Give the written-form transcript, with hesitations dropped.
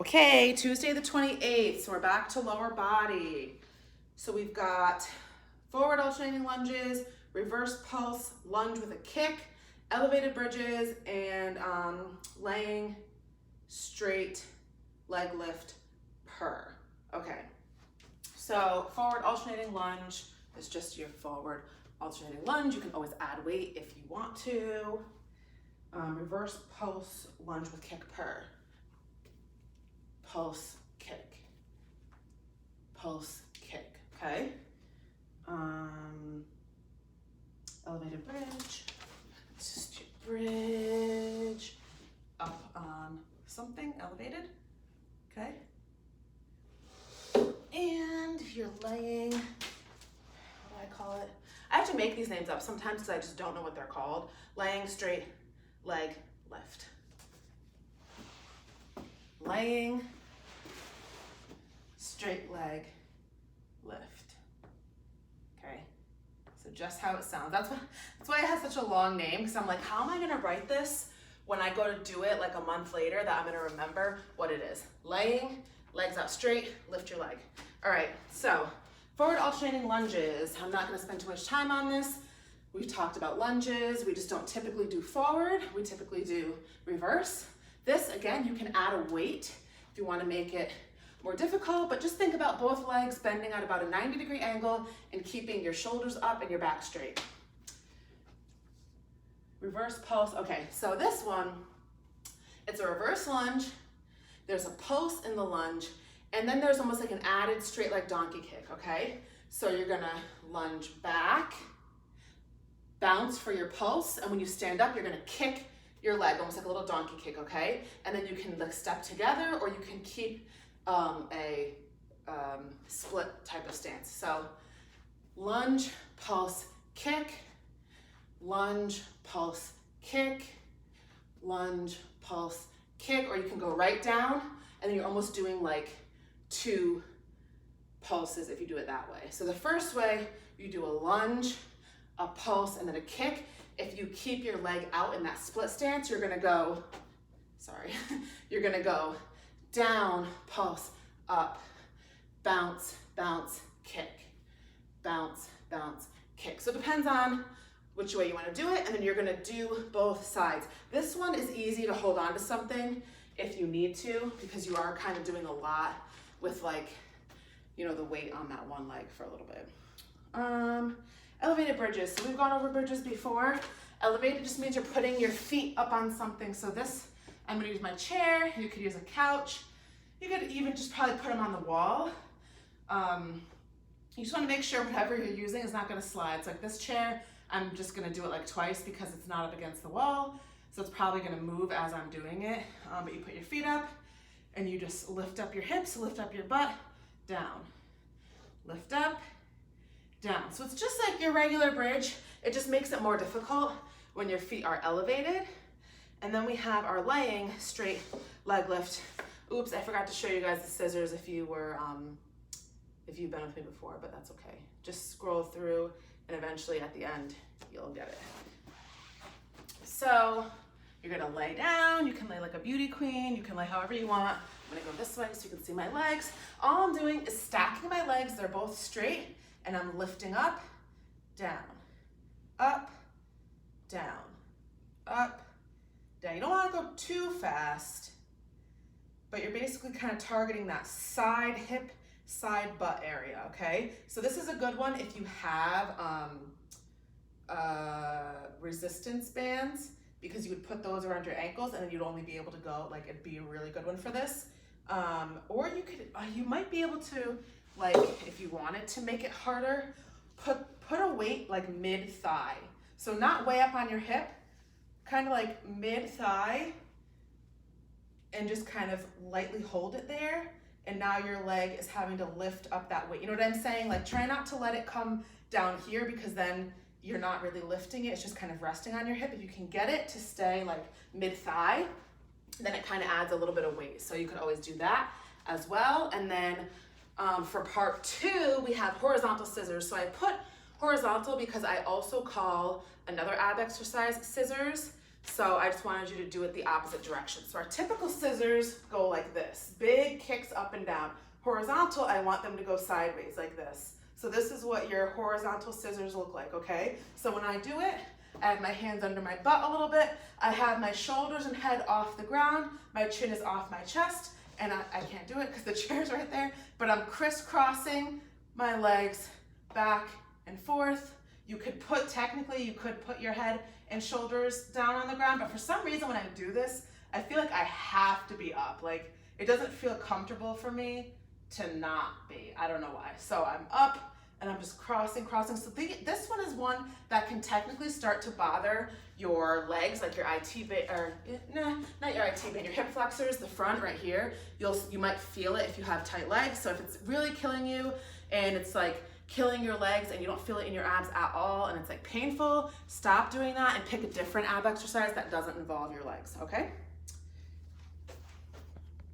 Okay, Tuesday the 28th, so we're back to lower body. So we've got forward alternating lunges, reverse pulse, lunge with a kick, elevated bridges, and laying straight leg lift per. Okay, so forward alternating lunge is just your forward alternating lunge. You can always add weight if you want to. Reverse pulse, lunge with kick per. Pulse, kick, pulse, kick, okay? Elevated bridge, it's just your bridge, up on something elevated, okay? And if you're laying, what do I call it? I have to make these names up sometimes because I just don't know what they're called. Laying straight leg lift. Laying straight leg lift. Okay, so just how it sounds. That's why it has such a long name, because I'm like, how am I gonna write this when I go to do it like a month later that I'm gonna remember what it is? Laying, legs out straight, lift your leg. All right, so forward alternating lunges. I'm not gonna spend too much time on this. We've talked about lunges. We just don't typically do forward. We typically do reverse. This, again, you can add a weight if you want to make it more difficult, but just think about both legs bending at about a 90-degree angle and keeping your shoulders up and your back straight. Reverse pulse. Okay, so this one, it's a reverse lunge. There's a pulse in the lunge, and then there's almost like an added straight leg donkey kick, okay? So you're gonna lunge back, bounce for your pulse, and when you stand up, you're gonna kick your leg, almost like a little donkey kick, okay? And then you can like step together, or you can keep a split type of stance. So lunge, pulse, kick, lunge, pulse, kick, lunge, pulse, kick, or you can go right down, and then you're almost doing like two pulses if you do it that way. So the first way, you do a lunge, a pulse, and then a kick. If you keep your leg out in that split stance, you're gonna go, you're gonna go down, pulse, up, bounce, bounce, kick, bounce, bounce, kick. So it depends on which way you wanna do it, and then you're gonna do both sides. This one is easy to hold on to something if you need to, because you are kind of doing a lot with like, you know, the weight on that one leg for a little bit. Elevated bridges. So we've gone over bridges before. Elevated just means you're putting your feet up on something. So this, I'm gonna use my chair. You could use a couch. You could even just probably put them on the wall. You just wanna make sure whatever you're using is not gonna slide. So like this chair, I'm just gonna do it like twice because it's not up against the wall. So it's probably gonna move as I'm doing it. But you put your feet up and you just lift up your hips, lift up your butt, down. Lift up, down. So it's just like your regular bridge. It just makes it more difficult when your feet are elevated. And then we have our laying straight leg lift. Oops, I forgot to show you guys the scissors if you were, if you've been with me before, but that's okay. Just scroll through and eventually at the end, you'll get it. So you're gonna lay down. You can lay like a beauty queen. You can lay however you want. I'm gonna go this way so you can see my legs. All I'm doing is stacking my legs. They're both straight. And I'm lifting up, down, up, down, up, down. You don't want to go too fast, but you're basically kind of targeting that side hip, side butt area, okay? So this is a good one if you have resistance bands, because you would put those around your ankles and then you'd only be able to go, like it'd be a really good one for this. Or you might be able to, like if you wanted to make it harder, put a weight like mid-thigh. So not way up on your hip, kind of like mid-thigh, and just kind of lightly hold it there. And now your leg is having to lift up that weight. You know what I'm saying? Like try not to let it come down here, because then you're not really lifting it. It's just kind of resting on your hip. If you can get it to stay like mid-thigh, then it kind of adds a little bit of weight. So you could always do that as well. And then for part 2, we have horizontal scissors. So I put horizontal because I also call another ab exercise scissors. So I just wanted you to do it the opposite direction. So our typical scissors go like this, big kicks up and down. Horizontal, I want them to go sideways like this. So this is what your horizontal scissors look like, okay? So when I do it, I have my hands under my butt a little bit. I have my shoulders and head off the ground. My chin is off my chest, and I can't do it because the chair's right there, but I'm crisscrossing my legs back and forth. Technically you could put your head and shoulders down on the ground, but for some reason when I do this, I feel like I have to be up. Like, it doesn't feel comfortable for me to not be. I don't know why. So I'm up and I'm just crossing. So this one is one that can technically start to bother your legs, like your IT band, or not your IT band, your hip flexors, the front right here. You might feel it if you have tight legs. So if it's really killing you and it's like killing your legs and you don't feel it in your abs at all and it's like painful, stop doing that and pick a different ab exercise that doesn't involve your legs, okay?